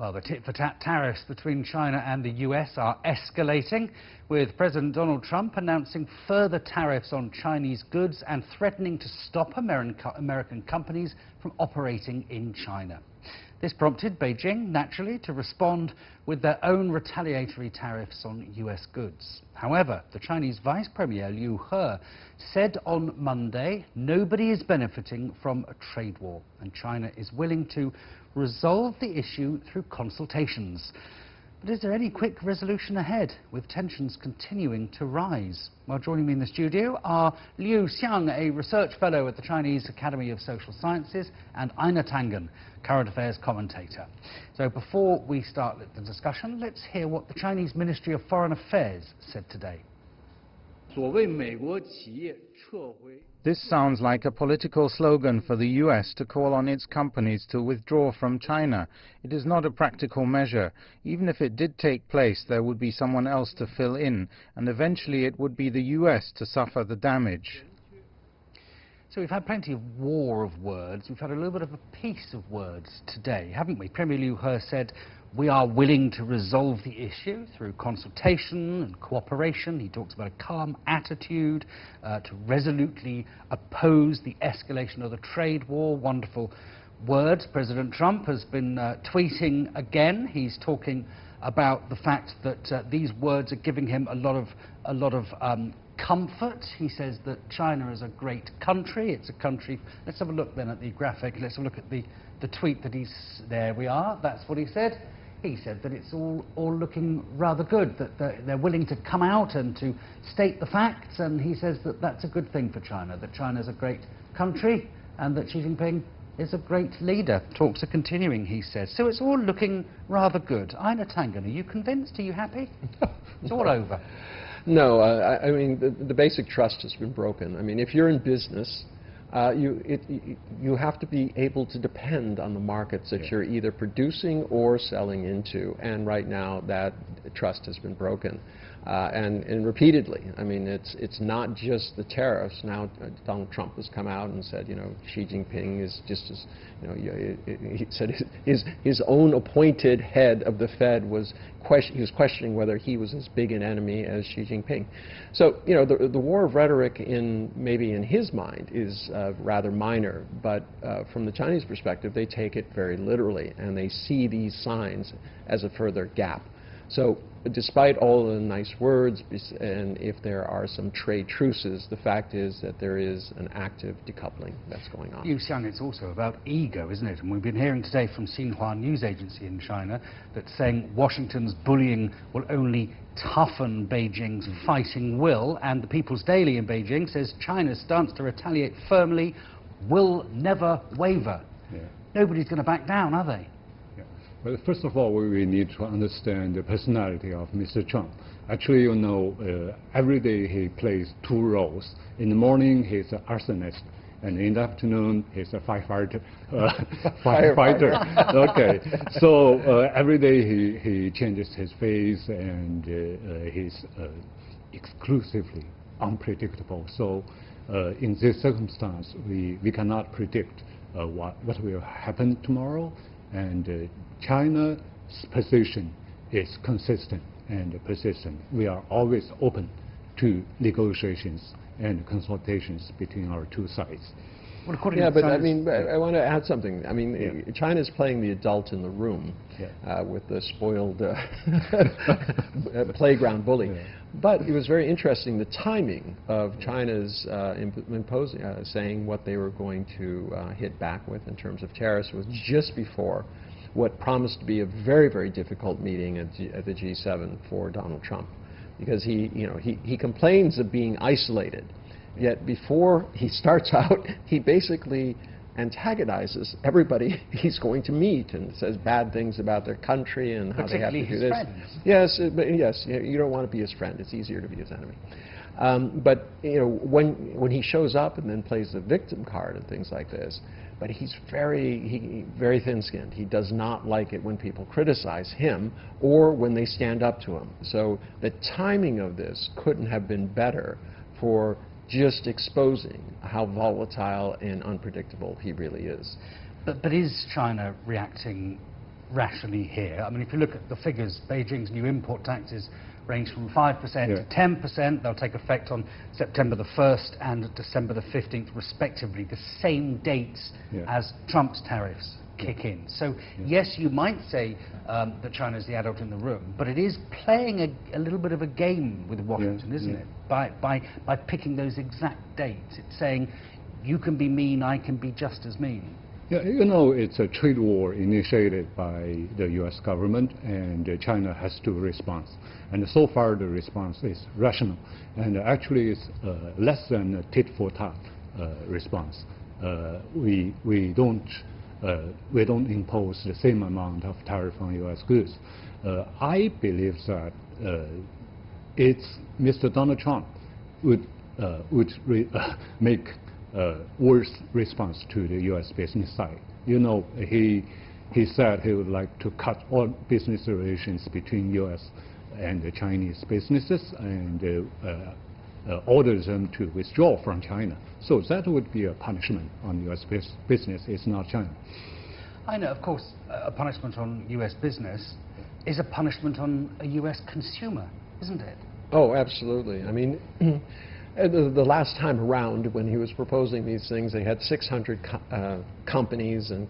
Well, the tit-for-tat tariffs between China and the US are escalating, with President Donald Trump announcing further tariffs on Chinese goods and threatening to stop American companies from operating in China. This prompted Beijing, naturally, to respond with their own retaliatory tariffs on US goods. However, the Chinese Vice Premier Lyu Xiang said on Monday nobody is benefiting from a trade war, and China is willing to resolve the issue through consultations. But is there any quick resolution ahead, with tensions continuing to rise? Well, joining me in the studio are Lyu Xiang, a research fellow at the Chinese Academy of Social Sciences, and Einar Tangen, current affairs commentator. So before we start the discussion, let's hear what the Chinese Ministry of Foreign Affairs said today. This sounds like a political slogan for the US to call on its companies to withdraw from China. It is not a practical measure. Even if it did take place, there would be someone else to fill in, and eventually it would be the US to suffer the damage. So we've had plenty of war of words. We've had a little bit of a peace of words today, haven't we? Premier Lyu Xiang said, "We are willing to resolve the issue through consultation and cooperation." He talks about a calm attitude to resolutely oppose the escalation of the trade war. Wonderful words. President Trump has been tweeting again. He's talking about the fact that these words are giving him a lot of comfort. He says that China is a great country. It's a country. Let's have a look then at the graphic. Let's have a look at the tweet that he's. There we are. That's what he said. He said that it's all looking rather good, that they're willing to come out and to state the facts, and he says that that's a good thing for China, that China's a great country and that Xi Jinping is a great leader. Talks are continuing, he says. So it's all looking rather good. Einar Tangen, are you convinced? Are you happy? It's all over. No, I mean, the basic trust has been broken. I mean, if you're in business, you have to be able to depend on the markets that you're either producing or selling into, and right now that trust has been broken, and repeatedly. I mean, it's not just the tariffs. Now Donald Trump has come out and said, you know, Xi Jinping is just as, you know, he said his own appointed head of the Fed was questioning whether he was as big an enemy as Xi Jinping. So, you know, the war of rhetoric maybe in his mind is rather minor, but from the Chinese perspective, they take it very literally, and they see these signs as a further gap. So despite all the nice words, and if there are some trade truces, the fact is that there is an active decoupling that's going on. Lyu Xiang, it's also about ego, isn't it? And we've been hearing today from Xinhua news agency in China that saying Washington's bullying will only toughen Beijing's fighting will, and the People's Daily in Beijing says China's stance to retaliate firmly will never waver. Yeah. Nobody's going to back down, are they? Well, first of all, we need to understand the personality of Mr. Trump. Actually, you know, every day he plays two roles. In the morning, he's an arsonist, and in the afternoon, he's a firefighter. Okay, so every day he changes his face, and he's exclusively unpredictable. So in this circumstance, we cannot predict what will happen tomorrow. And China's position is consistent and persistent. We are always open to negotiations and consultations between our two sides. Well, yeah, but I mean, I want to add something. I mean, China's playing the adult in the room with the spoiled playground bully. Yeah. But it was very interesting, the timing of China's saying what they were going to hit back with in terms of tariffs was just before what promised to be a very, very difficult meeting at the G7 for Donald Trump, because he complains of being isolated, yet before he starts out, he basically antagonizes everybody he's going to meet and says bad things about their country and how they have to do this. Friends. Yes, but yes, you don't want to be his friend. It's easier to be his enemy. But you know, when he shows up and then plays the victim card and things like this, but he's very thin-skinned. He does not like it when people criticize him or when they stand up to him. So the timing of this couldn't have been better for just exposing how volatile and unpredictable he really is. But is China reacting rationally here? I mean, if you look at the figures, Beijing's new import taxes range from 5% to 10%. They'll take effect on September the 1st and December the 15th, respectively, the same dates as Trump's tariffs kick in. So, yes, you might say that China's the adult in the room, but it is playing a little bit of a game with Washington, isn't it? By picking those exact dates. It's saying, you can be mean, I can be just as mean. Yeah, you know, it's a trade war initiated by the U.S. government, and China has to respond. And so far, the response is rational, and actually, it's less than a tit-for-tat response. We don't impose the same amount of tariff on U.S. goods. I believe that it's Mr. Donald Trump would make worse response to the U.S. business side. You know, he said he would like to cut all business relations between U.S. and the Chinese businesses and orders them to withdraw from China. So that would be a punishment on U.S. business. It's not China. I know, of course, a punishment on U.S. business is a punishment on a U.S. consumer, isn't it? Oh, absolutely. I mean, the last time around when he was proposing these things, they had 600 companies and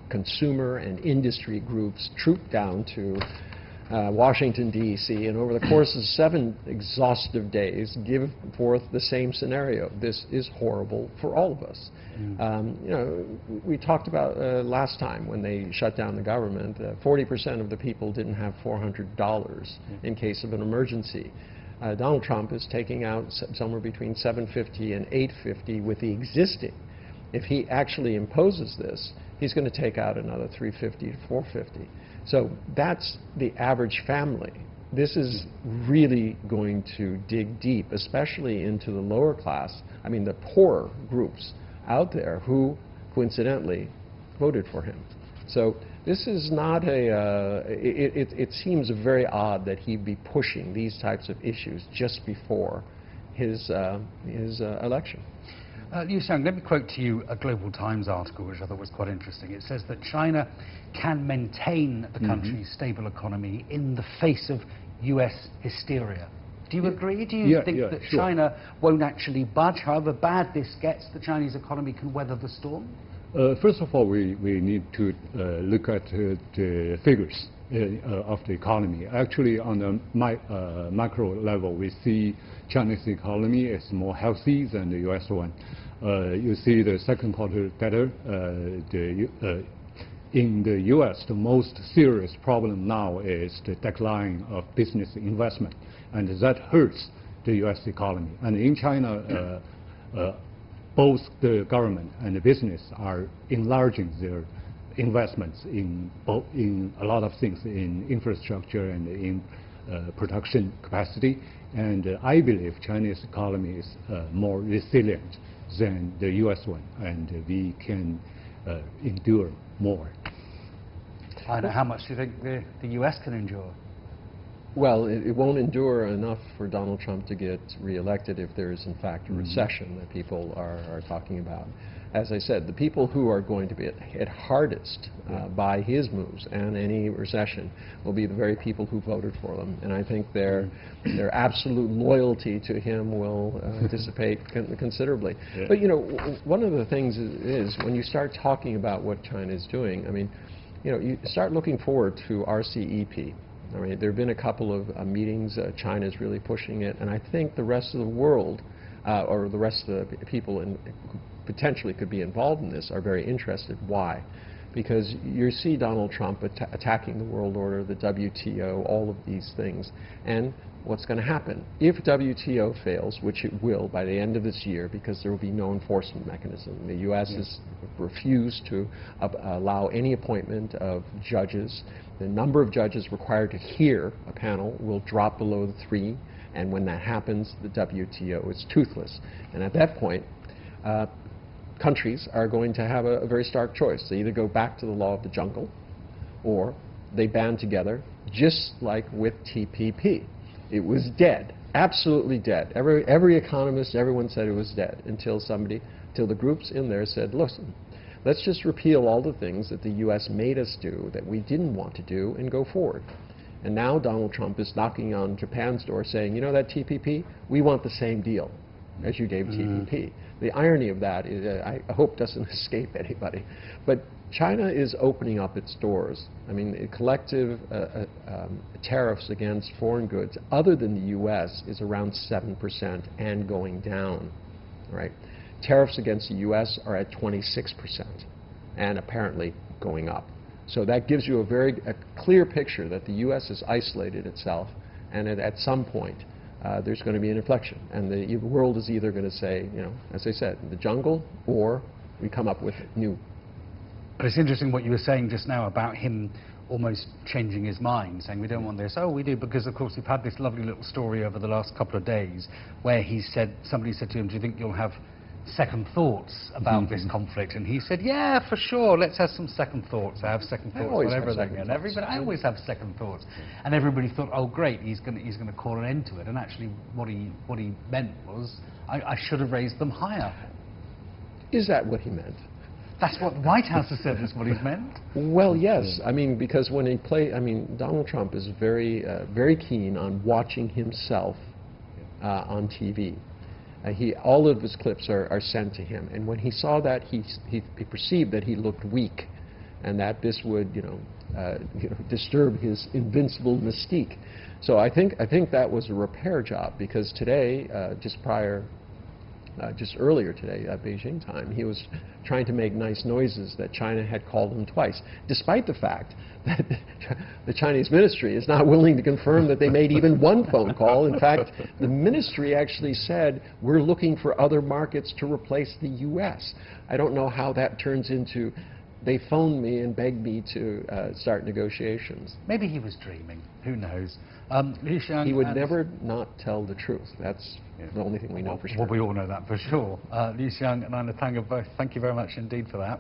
consumer and industry groups trooped down to Washington, D.C., and over the course of 7 exhaustive days give forth the same scenario. This is horrible for all of us. You know, we talked about last time when they shut down the government, 40% of the people didn't have $400 in case of an emergency. Donald Trump is taking out somewhere between $750 and $850 with the existing. If he actually imposes this, he's going to take out another $350 to $450. So that's the average family. This is really going to dig deep, especially into the lower class, I mean the poorer groups out there who, coincidentally, voted for him. So this is not it seems very odd that he'd be pushing these types of issues just before his election. Lyu Xiang, let me quote to you a Global Times article, which I thought was quite interesting. It says that China can maintain the country's stable economy in the face of U.S. hysteria. Do you agree? Do you think that China won't actually budge? However bad this gets, the Chinese economy can weather the storm? First of all, we need to look at the figures of the economy. Actually, on the macro level, we see China's economy is more healthy than the U.S. one. You see the second quarter data. In the U.S., the most serious problem now is the decline of business investment, and that hurts the U.S. economy. And in China, both the government and the business are enlarging their investments in a lot of things, in infrastructure and in production capacity. And I believe Chinese economy is more resilient than the U.S. one, and we can endure more. I know. How much do you think the U.S. can endure? Well, it won't endure enough for Donald Trump to get reelected if there is, in fact, a recession that people are talking about. As I said, the people who are going to be hit hardest by his moves and any recession will be the very people who voted for them. And I think their absolute loyalty to him will dissipate considerably. But, you know, one of the things is when you start talking about what China is doing, I mean, you know, you start looking forward to RCEP. I mean, there have been a couple of meetings. China is really pushing it, and I think the rest of the world, or the rest of the people who potentially could be involved in this, are very interested. Why? Because you see Donald Trump attacking the world order, the WTO, all of these things, and what's going to happen if WTO fails, which it will by the end of this year, because there will be no enforcement mechanism. The U.S. has refused to allow any appointment of judges. The number of judges required to hear a panel will drop below the 3, and when that happens, the WTO is toothless. And at that point, countries are going to have a very stark choice. They either go back to the law of the jungle, or they band together, just like with TPP. It was dead, absolutely dead. Every economist, everyone said it was dead, until the groups in there said, listen, Let's just repeal all the things that the U.S. made us do that we didn't want to do and go forward. And now Donald Trump is knocking on Japan's door saying, you know that TPP? We want the same deal as you gave TPP. The irony of that is, I hope doesn't escape anybody. But China is opening up its doors. I mean, collective tariffs against foreign goods, other than the U.S., is around 7% and going down, right? Tariffs against the U.S. are at 26% and apparently going up. So that gives you a clear picture that the U.S. has isolated itself, and at some point there's going to be an inflection. And the world is either going to say, you know, as I said, the jungle, or we come up with new. But it's interesting what you were saying just now about him almost changing his mind, saying we don't want this. Oh, we do, because of course we've had this lovely little story over the last couple of days where he said, somebody said to him, do you think you'll have second thoughts about this conflict? And he said, yeah, for sure, let's have some second thoughts. I have second thoughts on everything. And everybody, I always have second thoughts. And everybody thought, oh great, he's going to call an end to it. And actually what he meant was, I should have raised them higher. Is that what he meant? That's what the White House has said is what he's meant. Well, yes. I mean, because when he Donald Trump is very, very keen on watching himself on TV. All of his clips are sent to him, and when he saw that, he perceived that he looked weak, and that this would, disturb his invincible mystique. So I think that was a repair job, because today, just earlier today, Beijing time, he was trying to make nice noises that China had called him twice, despite the fact that the Chinese ministry is not willing to confirm that they made even one phone call. In fact, the ministry actually said, we're looking for other markets to replace the U.S. I don't know how that turns into, they phoned me and begged me to start negotiations. Maybe he was dreaming. Who knows? Lyu Xiang, he would never not tell the truth. That's the only thing we know for sure. Well, we all know that for sure. Lyu Xiang and Einar Tangen both, thank you very much indeed for that.